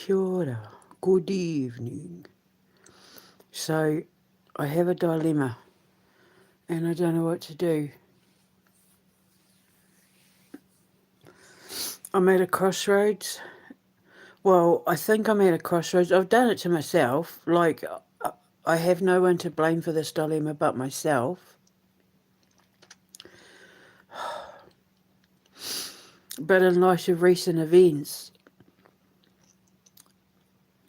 Kia ora. Good evening. So, I have a dilemma and I don't know what to do. I'm at a crossroads. Well, I think I'm at a crossroads. I've done it to myself. Like, I have no one to blame for this dilemma but myself. But in light of recent events,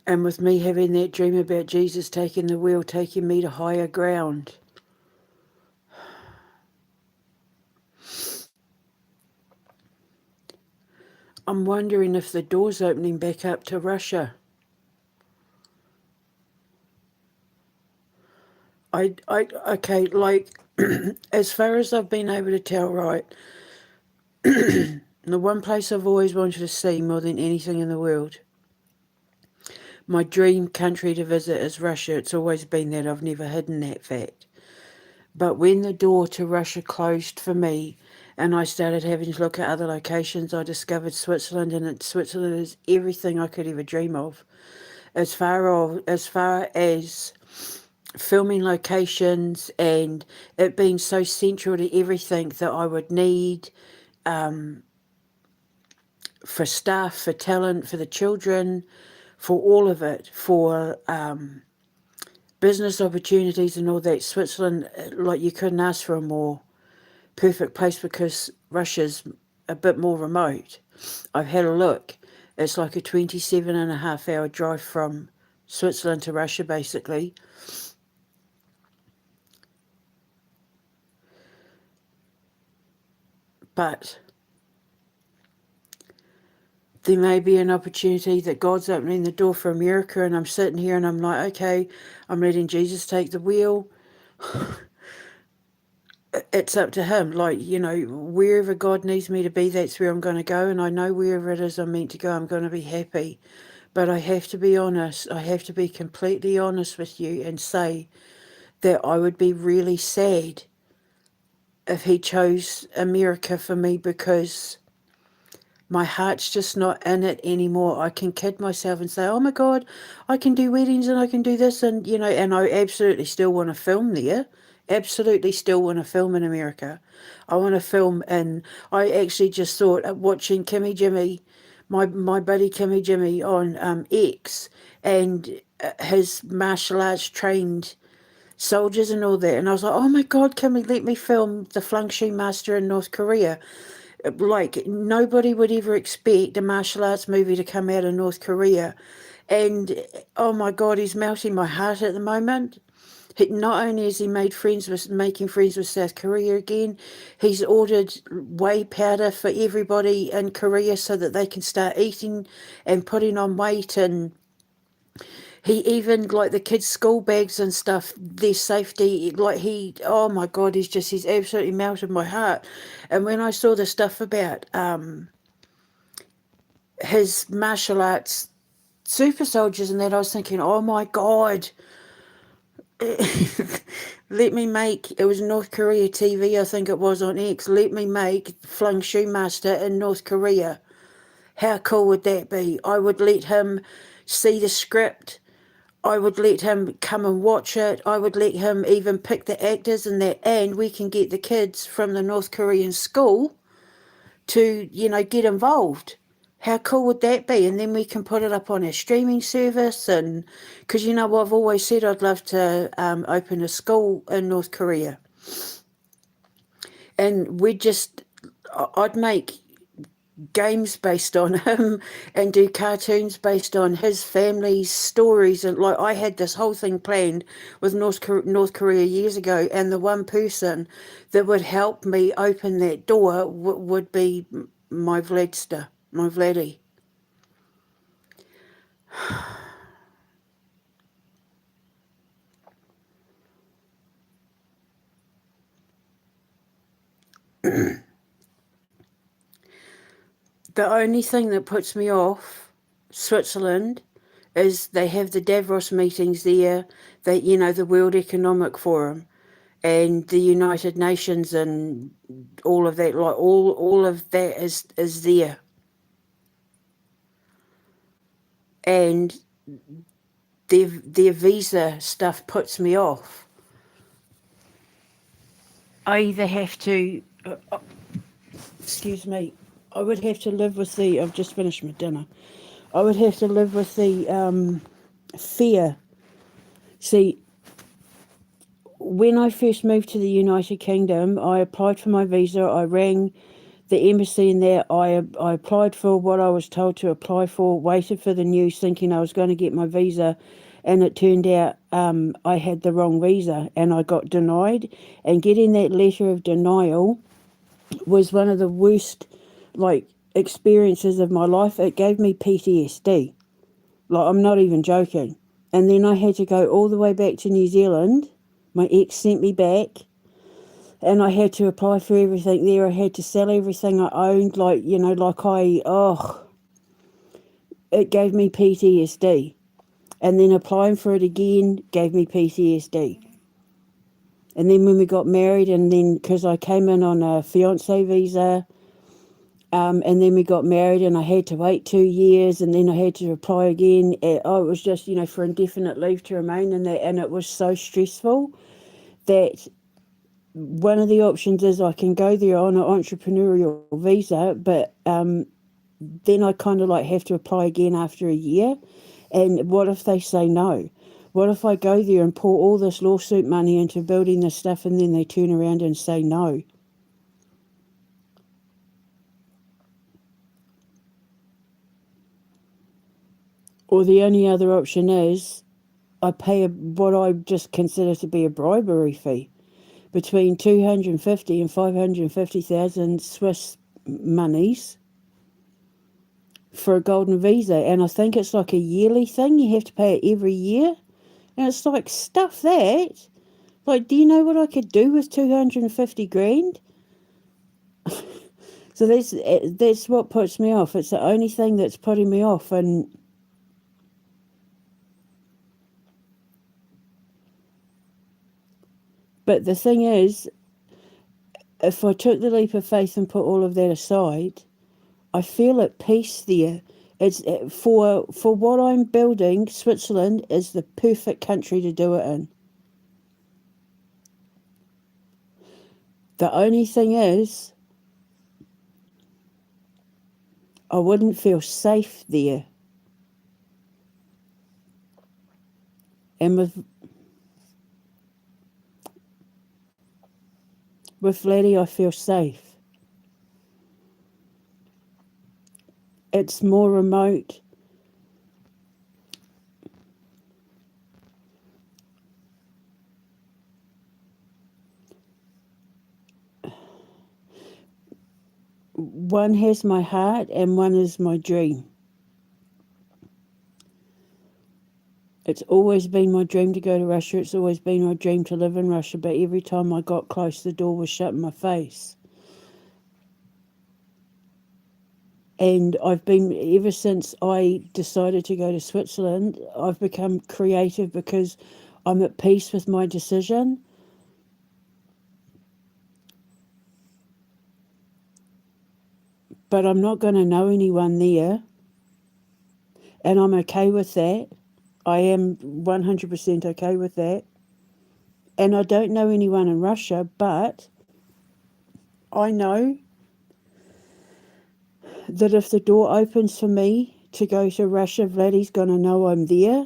and with me having that dream about Jesus taking the wheel, taking me to higher ground, I'm wondering if the door's opening back up to Russia. Okay, like, as far as I've been able to tell, right, the one place I've always wanted to see more than anything in the world, my dream country to visit is Russia. It's always been that. I've never hidden that fact. But when the door to Russia closed for me and I started having to look at other locations, I discovered Switzerland, and Switzerland is everything I could ever dream of. As far as filming locations and it being so central to everything that I would need, for staff, for talent, for the children, for all of it, for business opportunities and all that. Switzerland, like, you couldn't ask for a more perfect place because Russia's a bit more remote. I've had a look. It's like a 27.5 hour drive from Switzerland to Russia, basically. But there may be an opportunity that God's opening the door for America, and I'm sitting here and I'm like, okay, I'm letting Jesus take the wheel. It's up to him. Like, wherever God needs me to be, that's where I'm going to go. And I know wherever it is I'm meant to go, I'm going to be happy. But I have to be honest. I have to be completely honest with you and say that I would be really sad if he chose America for me, because my heart's just not in it anymore. I can kid myself and say, oh my God, I can do weddings and I can do this. And, and I absolutely still want to film there. Absolutely still want to film in America. I want to film in, I actually just thought, watching Kimmy Jimmy, my buddy Kimmy Jimmy on X, and his martial arts trained soldiers and all that. And I was like, oh my God, Kimmy, let me film the Flung Shu Master in North Korea. Like, nobody would ever expect a martial arts movie to come out of North Korea. And oh my God, he's melting my heart at the moment. Not only has he making friends with South Korea again, he's ordered whey powder for everybody in Korea so that they can start eating and putting on weight. And he even, like, the kids' school bags and stuff, their safety, like, oh my God, he's absolutely melted my heart. And when I saw the stuff about his martial arts super soldiers and that, I was thinking, oh my God, let me make, it was North Korea TV, I think it was, on X, let me make Flung Shu Master in North Korea. How cool would that be? I would let him see the script. I would let him come and watch it. I would let him even pick the actors and that, and we can get the kids from the North Korean school to, get involved. How cool would that be? And then we can put it up on our streaming service. And because, I've always said I'd love to open a school in North Korea. And I'd make games based on him and do cartoons based on his family's stories. And like, I had this whole thing planned with North Korea years ago, and the one person that would help me open that door would be my Vladster, my Vladdy. The only thing that puts me off Switzerland is they have the Davos meetings there, the World Economic Forum and the United Nations and all of that. Like, all of that is there. and their visa stuff puts me off. I either have to, excuse me, I would have to live with the, I've just finished my dinner, I would have to live with the fear. See, when I first moved to the United Kingdom, I applied for my visa. I rang the embassy in there. I applied for what I was told to apply for, waited for the news thinking I was going to get my visa, and it turned out I had the wrong visa and I got denied. And getting that letter of denial was one of the worst experiences of my life. It gave me PTSD. I'm not even joking. And then I had to go all the way back to New Zealand. My ex sent me back, and I had to apply for everything there. I had to sell everything I owned, it gave me PTSD. And then applying for it again gave me PTSD. And then when we got married, and then because I came in on a fiance visa, and then we got married and I had to wait 2 years, and then I had to apply again. It was just, for indefinite leave to remain, and it was so stressful that one of the options is I can go there on an entrepreneurial visa, but then I kind of have to apply again after a year. And what if they say no? What if I go there and pour all this lawsuit money into building this stuff and then they turn around and say no? Or the only other option is I pay what I just consider to be a bribery fee, between 250 and 550,000 Swiss monies for a golden visa. And I think it's like a yearly thing. You have to pay it every year. And it's like, stuff that. Do you know what I could do with 250 grand? So that's what puts me off. It's the only thing that's putting me off. But the thing is, if I took the leap of faith and put all of that aside, I feel at peace there. It's for what I'm building. Switzerland is the perfect country to do it in. The only thing is, I wouldn't feel safe there. And with Laddie, I feel safe. It's more remote. One has my heart and one is my dream. It's always been my dream to go to Russia. It's always been my dream to live in Russia. But every time I got close, the door was shut in my face. And ever since I decided to go to Switzerland, I've become creative because I'm at peace with my decision. But I'm not going to know anyone there. And I'm okay with that. I am 100% okay with that. And I don't know anyone in Russia, but I know that if the door opens for me to go to Russia, Vladdy's going to know I'm there,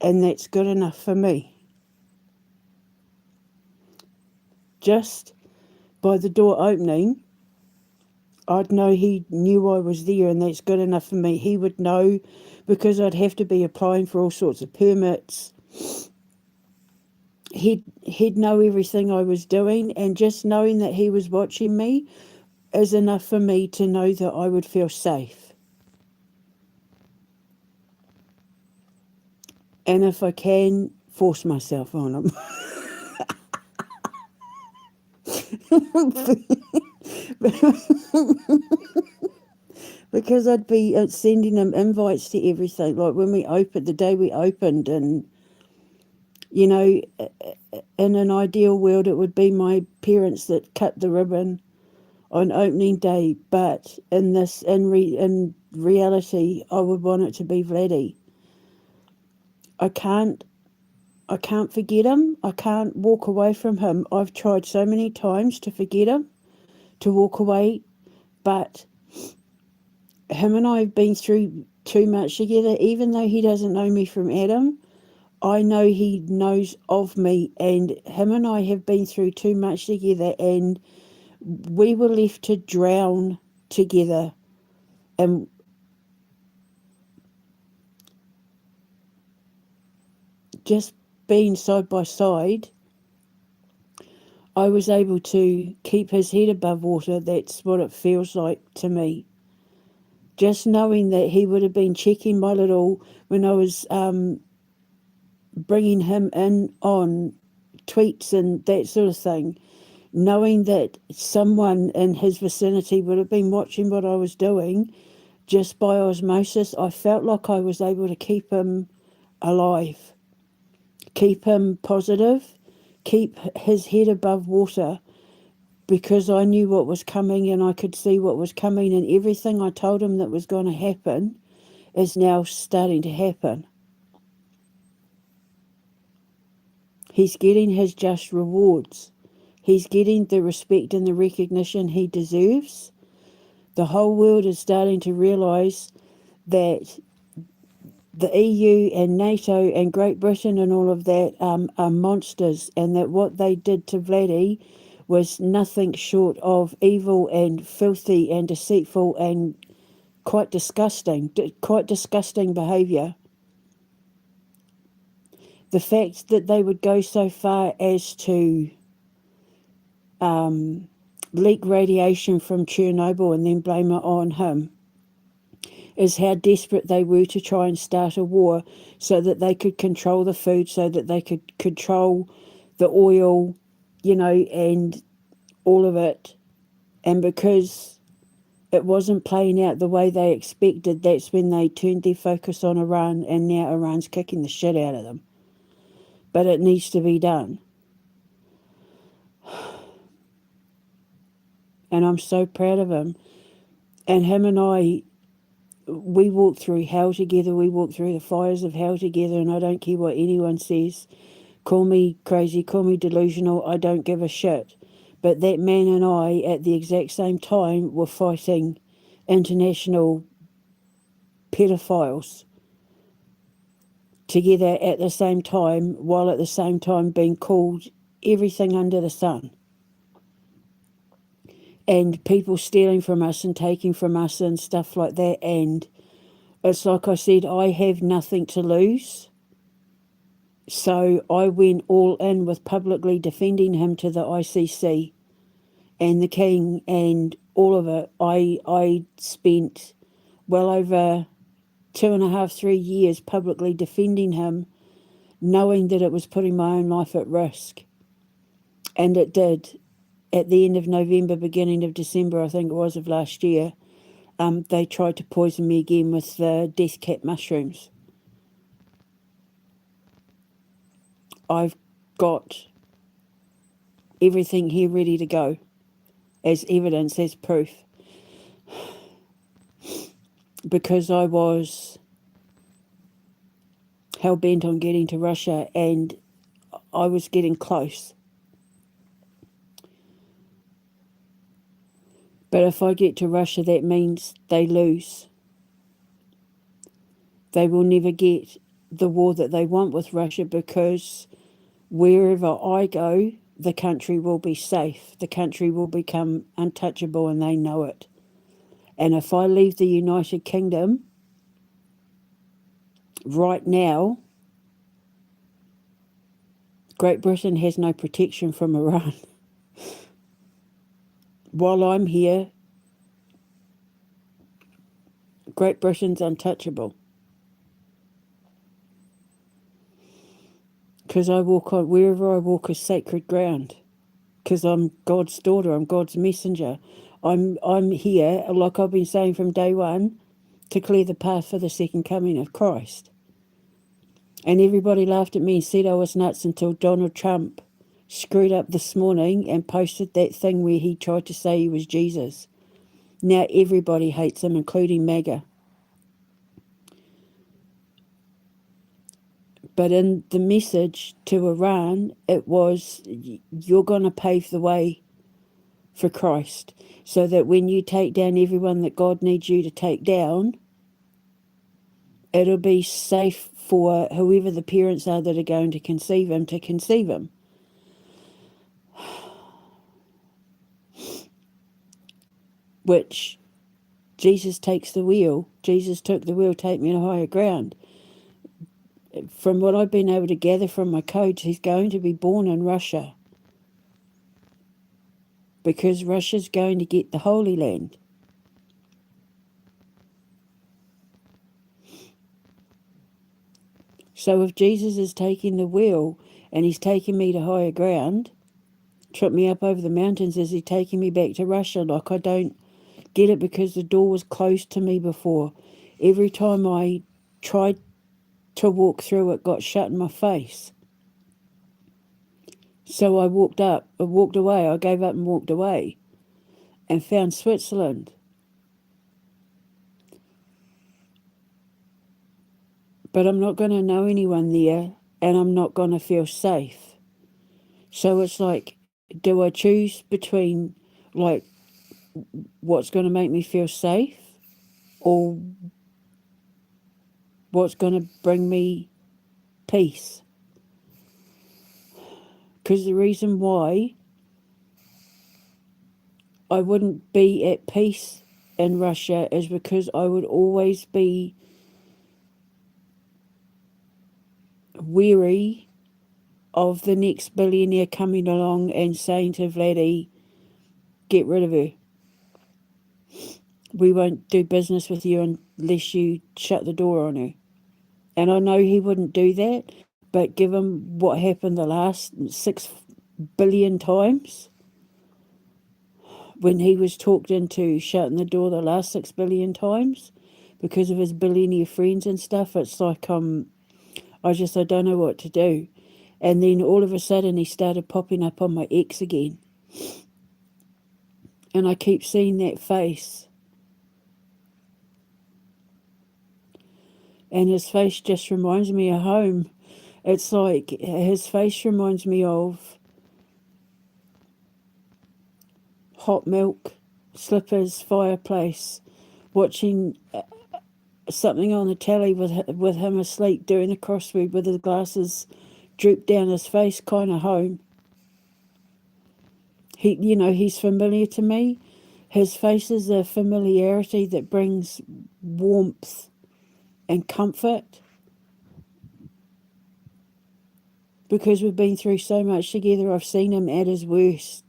and that's good enough for me. Just by the door opening, I'd know he knew I was there, and that's good enough for me. He would know, because I'd have to be applying for all sorts of permits. He'd know everything I was doing, and just knowing that he was watching me is enough for me to know that I would feel safe. And if I can, force myself on him. Because I'd be sending him invites to everything, like when we opened, the day we opened, and in an ideal world it would be my parents that cut the ribbon on opening day, but in reality I would want it to be Vladdy. I can't forget him. I can't walk away from him. I've tried so many times to forget him, to walk away, but him and I have been through too much together. Even though he doesn't know me from Adam, I know he knows of me, and him and I have been through too much together, and we were left to drown together. And just being side by side, I was able to keep his head above water. That's what it feels like to me. Just knowing that he would have been checking my little, when I was bringing him in on tweets and that sort of thing, knowing that someone in his vicinity would have been watching what I was doing, just by osmosis, I felt like I was able to keep him alive, keep him positive, keep his head above water, because I knew what was coming and I could see what was coming, and everything I told him that was going to happen is now starting to happen. He's getting his just rewards. He's getting the respect and the recognition he deserves. The whole world is starting to realise that the EU and NATO and Great Britain and all of that are monsters, and that what they did to Vladdy was nothing short of evil and filthy and deceitful and quite disgusting behaviour. The fact that they would go so far as to leak radiation from Chernobyl and then blame it on him is how desperate they were to try and start a war so that they could control the food, so that they could control the oil, and all of it. And because it wasn't playing out the way they expected, that's when they turned their focus on Iran, and now Iran's kicking the shit out of them. But it needs to be done. And I'm so proud of him. And him and I, we walked through hell together. We walked through the fires of hell together, and I don't care what anyone says. Call me crazy, call me delusional, I don't give a shit. But that man and I, at the exact same time, were fighting international pedophiles together at the same time, while at the same time being called everything under the sun. And people stealing from us and taking from us and stuff like that. And it's like I said, I have nothing to lose. So I went all in with publicly defending him to the ICC and the King and all of it. I spent well over 2.5, 3 years publicly defending him, knowing that it was putting my own life at risk. And it did. At the end of November, beginning of December, I think it was, of last year, they tried to poison me again with the death cap mushrooms. I've got everything here ready to go as evidence, as proof. Because I was hell-bent on getting to Russia, and I was getting close. But if I get to Russia, that means they lose. They will never get the war that they want with Russia, because wherever I go, the country will be safe. The country will become untouchable, and they know it. And if I leave the United Kingdom right now, Great Britain has no protection from Iran. While I'm here, Great Britain's untouchable. Because I walk on, wherever I walk is sacred ground. Because I'm God's daughter, I'm God's messenger. I'm here, like I've been saying from day one, to clear the path for the second coming of Christ. And everybody laughed at me and said I was nuts until Donald Trump screwed up this morning and posted that thing where he tried to say he was Jesus. Now everybody hates him, including MAGA. But in the message to Iran, it was, you're going to pave the way for Christ, so that when you take down everyone that God needs you to take down, it'll be safe for whoever the parents are that are going to conceive him to conceive him. Which Jesus takes the wheel. Jesus took the wheel, take me to higher ground. From what I've been able to gather from my coach, he's going to be born in Russia, because Russia's going to get the Holy Land. So if Jesus is taking the wheel and he's taking me to higher ground, trip me up over the mountains, is he taking me back to Russia? Like, I don't get it, because the door was closed to me before. Every time I tried to walk through, it got shut in my face. So I walked away, I gave up and walked away and found Switzerland. But I'm not going to know anyone there, and I'm not going to feel safe. So it's like, do I choose between, like, what's going to make me feel safe, or what's going to bring me peace? Because the reason why I wouldn't be at peace in Russia is because I would always be weary of the next billionaire coming along and saying to Vladdy, get rid of her. We won't do business with you unless you shut the door on her. And I know he wouldn't do that, but given what happened the last 6 billion times, when he was talked into shutting the door the last 6 billion times because of his billionaire friends and stuff, it's like, I don't know what to do. And then all of a sudden he started popping up on my ex again. And I keep seeing that face. And his face just reminds me of home. It's like his face reminds me of hot milk, slippers, fireplace, watching something on the telly with him asleep doing the crossword with his glasses drooped down his face, kind of home. He's familiar to me. His face is a familiarity that brings warmth and comfort, because we've been through so much together. I've seen him at his worst.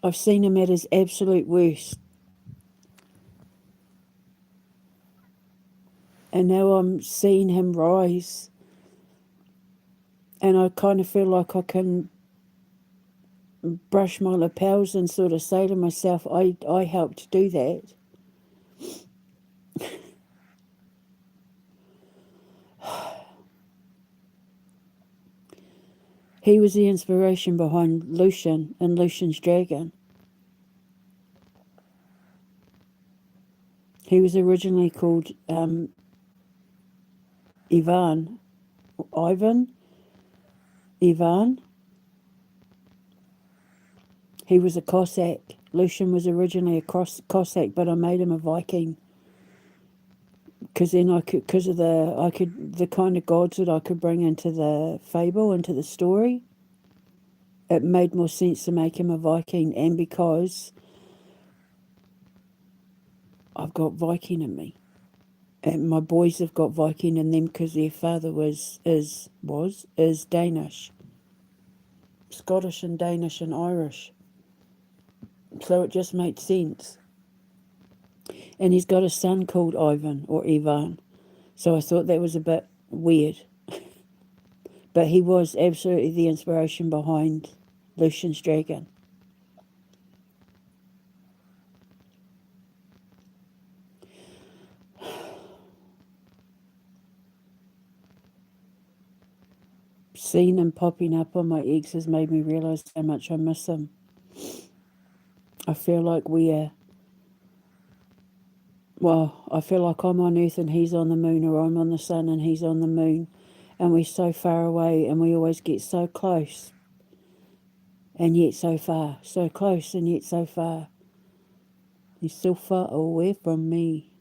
I've seen him at his absolute worst. And now I'm seeing him rise. And I kind of feel like I can brush my lapels and sort of say to myself, I helped do that. He was the inspiration behind Lucian and Lucian's Dragon. He was originally called Ivan. He was a Cossack. Lucian was originally a Cossack, but I made him a Viking. Because then because of the kind of gods that I could bring into the fable, into the story, it made more sense to make him a Viking. And because I've got Viking in me, and my boys have got Viking in them because their father is Danish, Scottish and Danish and Irish. So it just made sense. And he's got a son called Ivan or Ivan. So I thought that was a bit weird. But he was absolutely the inspiration behind Lucian's Dragon. Seeing him popping up on my eggs has made me realise how much I miss him. I feel like we are Well, I feel like I'm on Earth and he's on the moon, or I'm on the sun and he's on the moon. And we're so far away and we always get so close and yet so far. So close and yet so far. He's so far away from me.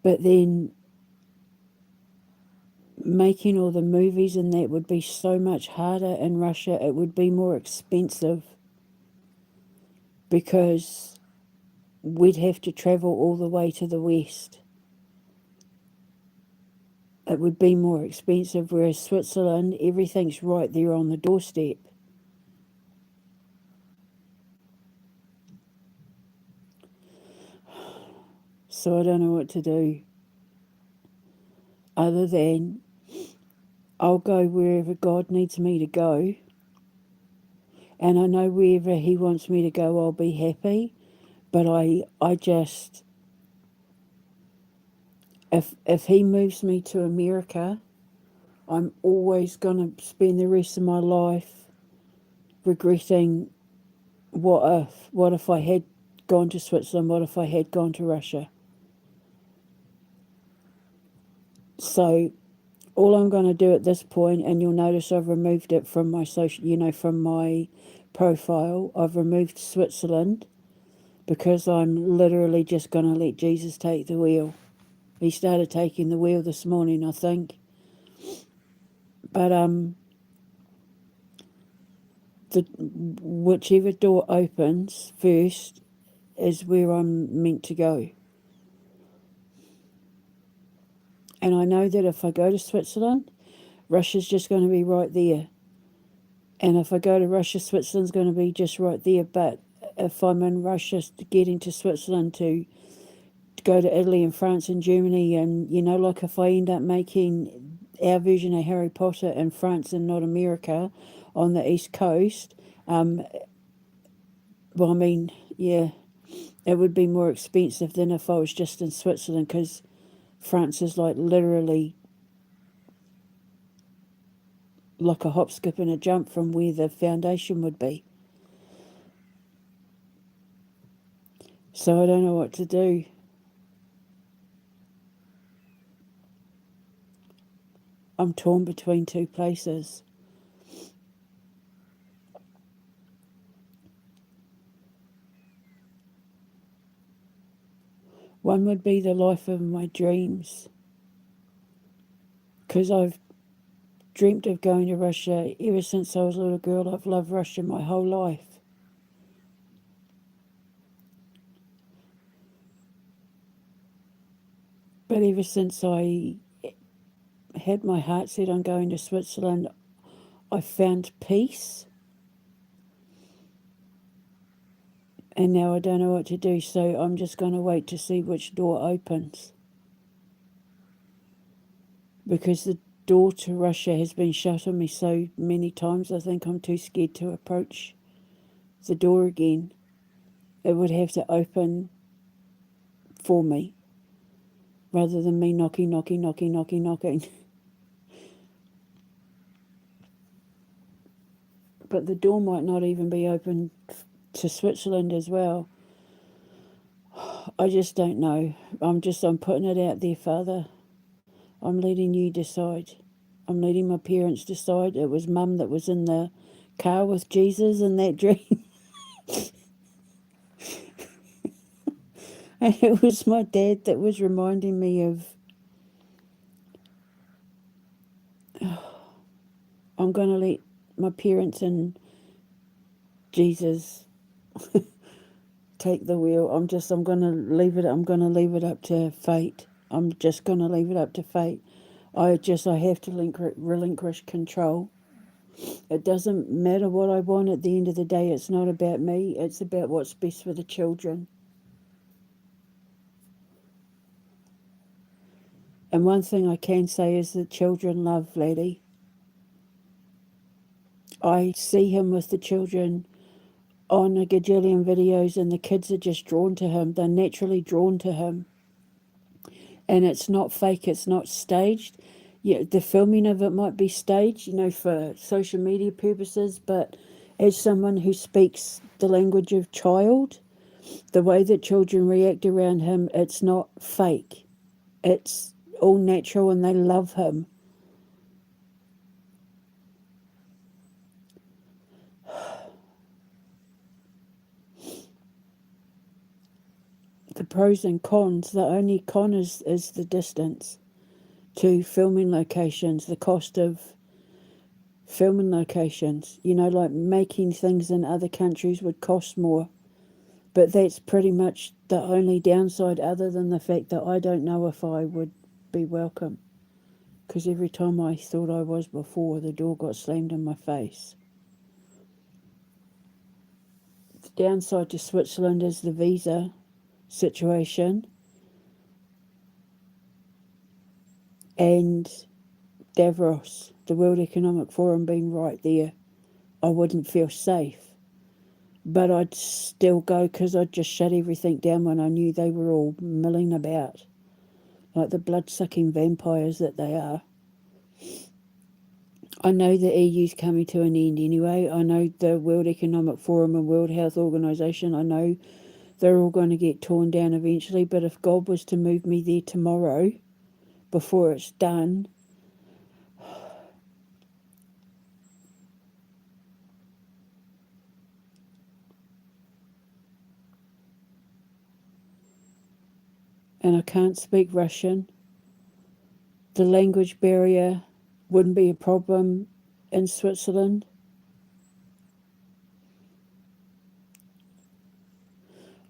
But then making all the movies and that would be so much harder in Russia. It would be more expensive because we'd have to travel all the way to the west. It would be more expensive, whereas Switzerland, everything's right there on the doorstep. So I don't know what to do other than I'll go wherever God needs me to go. And I know wherever he wants me to go, I'll be happy. But I just, if he moves me to America, I'm always going to spend the rest of my life regretting what if I had gone to Switzerland, what if I had gone to Russia. So all I'm going to do at this point, and you'll notice I've removed it from my from my profile, I've removed Switzerland because I'm literally just going to let Jesus take the wheel. He started taking the wheel this morning, I think. But whichever door opens first is where I'm meant to go. And I know that if I go to Switzerland, Russia's just going to be right there. And if I go to Russia, Switzerland's going to be just right there. But if I'm in Russia, getting to Switzerland to go to Italy and France and Germany, and, like if I end up making our version of Harry Potter in France and not America on the East Coast, well, I mean, yeah, it would be more expensive than if I was just in Switzerland, because France is like literally like a hop, skip and a jump from where the foundation would be. So I don't know what to do. I'm torn between two places. One would be the life of my dreams, because I've dreamt of going to Russia ever since I was a little girl. I've loved Russia my whole life. But ever since I had my heart set on going to Switzerland, I found peace. And now I don't know what to do, so I'm just going to wait to see which door opens. Because the door to Russia has been shut on me so many times, I think I'm too scared to approach the door again. It would have to open for me, rather than me knocking. But the door might not even be open to Switzerland as well. I just don't know. I'm putting it out there, Father. I'm letting you decide. I'm letting my parents decide. It was Mum that was in the car with Jesus in that dream. And it was my dad that was reminding me of, I'm going to let my parents and Jesus take the wheel. I'm going to leave it up to fate. I'm just going to leave it up to fate. I have to relinquish control. It doesn't matter what I want at the end of the day. It's not about me. It's about what's best for the children. And one thing I can say is that children love Vladdy. I see him with the children on a gajillion videos, and the kids are just drawn to him. They're naturally drawn to him. And it's not fake, it's not staged. Yeah, the filming of it might be staged, for social media purposes, but As someone who speaks the language of child, the way that children react around him, it's not fake. It's all natural and they love him. The pros and cons, the only con is the distance to filming locations, the cost of filming locations. You know, like making things in other countries would cost more. But that's pretty much the only downside, other than the fact that I don't know if I would be welcome. Because every time I thought I was before, the door got slammed in my face. The downside to Switzerland is the visa situation and Davos, the World Economic Forum being right there. I wouldn't feel safe. But I'd still go because I'd just shut everything down when I knew they were all milling about, like the blood-sucking vampires that they are. I know the EU's coming to an end anyway. I know the World Economic Forum and World Health Organization, I know they're all going to get torn down eventually, but if God was to move me there tomorrow, before it's done, and I can't speak Russian, the language barrier wouldn't be a problem in Switzerland.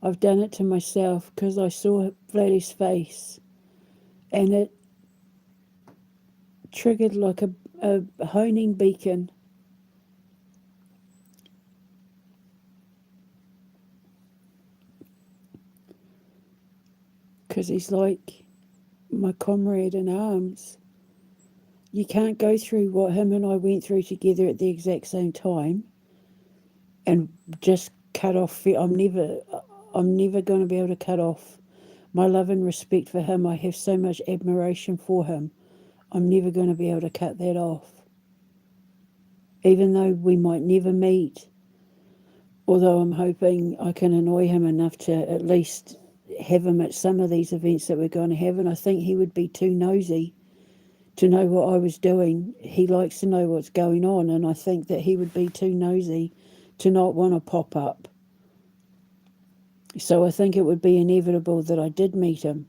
I've done it to myself because I saw Vladdy's face and it triggered like a honing beacon. Because he's like my comrade in arms. You can't go through what him and I went through together at the exact same time and just cut off. I'm never going to be able to cut off my love and respect for him. I have so much admiration for him. I'm never going to be able to cut that off. Even though we might never meet, although I'm hoping I can annoy him enough to at least have him at some of these events that we're going to have, and I think he would be too nosy to know what I was doing. He likes to know what's going on, and I think that he would be too nosy to not want to pop up. So I think it would be inevitable that I did meet him.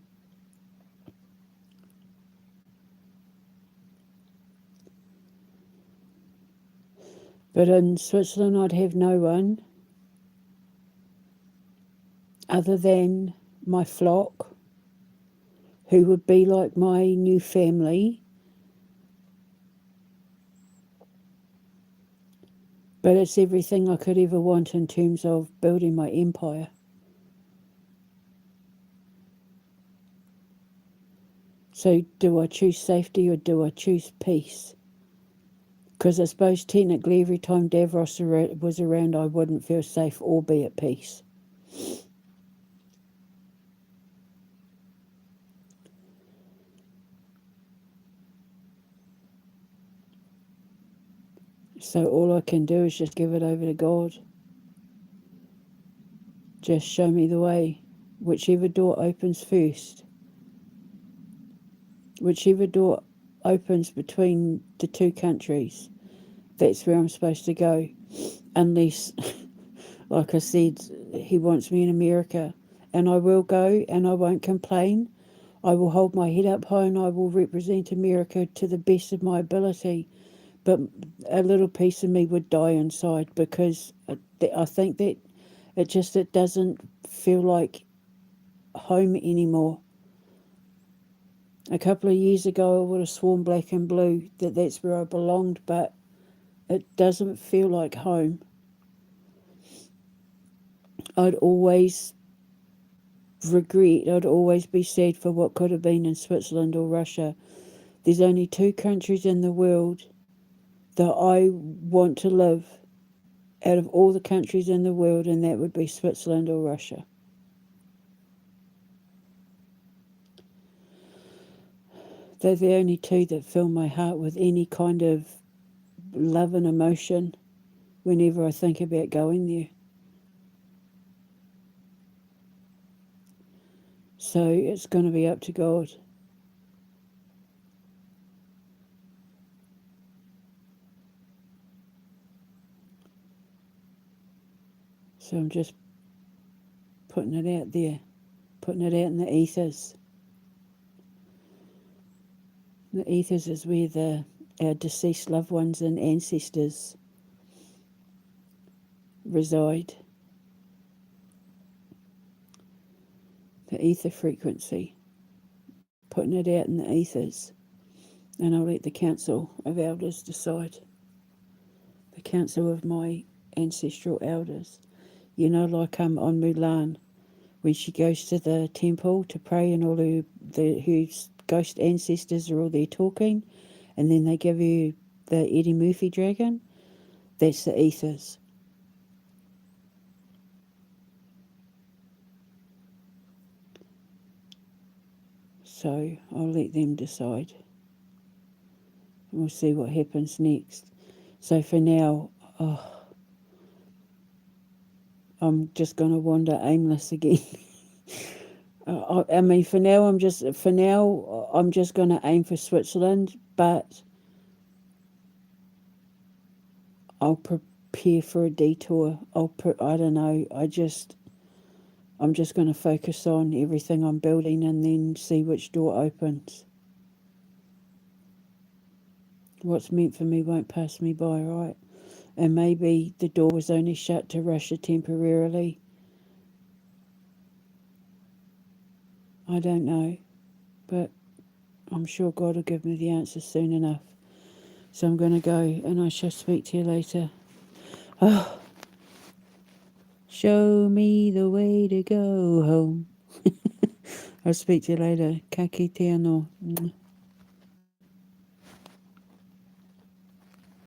But in Switzerland, I'd have no one other than my flock, who would be like my new family. But it's everything I could ever want in terms of building my empire. So do I choose safety or do I choose peace? Because I suppose technically every time Davros was around, I wouldn't feel safe or be at peace. So all I can do is just give it over to God. Just show me the way. Whichever door opens first. Whichever door opens between the two countries, that's where I'm supposed to go. Unless, like I said, he wants me in America. And I will go and I won't complain. I will hold my head up high and I will represent America to the best of my ability. But a little piece of me would die inside because I think that it doesn't feel like home anymore. A couple of years ago, I would have sworn black and blue that that's where I belonged, but it doesn't feel like home. I'd always regret, I'd always be sad for what could have been in Switzerland or Russia. There's only two countries in the world that I want to live out of all the countries in the world, and that would be Switzerland or Russia. They're the only two that fill my heart with any kind of love and emotion, whenever I think about going there. So it's going to be up to God. So I'm just putting it out there, putting it out in the ethers. The ethers is where our deceased loved ones and ancestors reside. The ether frequency, putting it out in the ethers. And I'll let the Council of Elders decide. The Council of my ancestral elders. You know, like on Mulan, when she goes to the temple to pray and all her ghost ancestors are all there talking, and then they give you the Eddie Murphy dragon. That's the ethers. So I'll let them decide. We'll see what happens next. So for now, I'm just going to wander aimless again. I mean, for now, I'm just going to aim for Switzerland, but I'll prepare for a detour. I don't know. I'm just going to focus on everything I'm building and then see which door opens. What's meant for me won't pass me by, right? And maybe the door was only shut to Russia temporarily. I don't know, but I'm sure God will give me the answer soon enough. So I'm going to go, and I shall speak to you later. Oh, show me the way to go home. I'll speak to you later. Ka kite anō.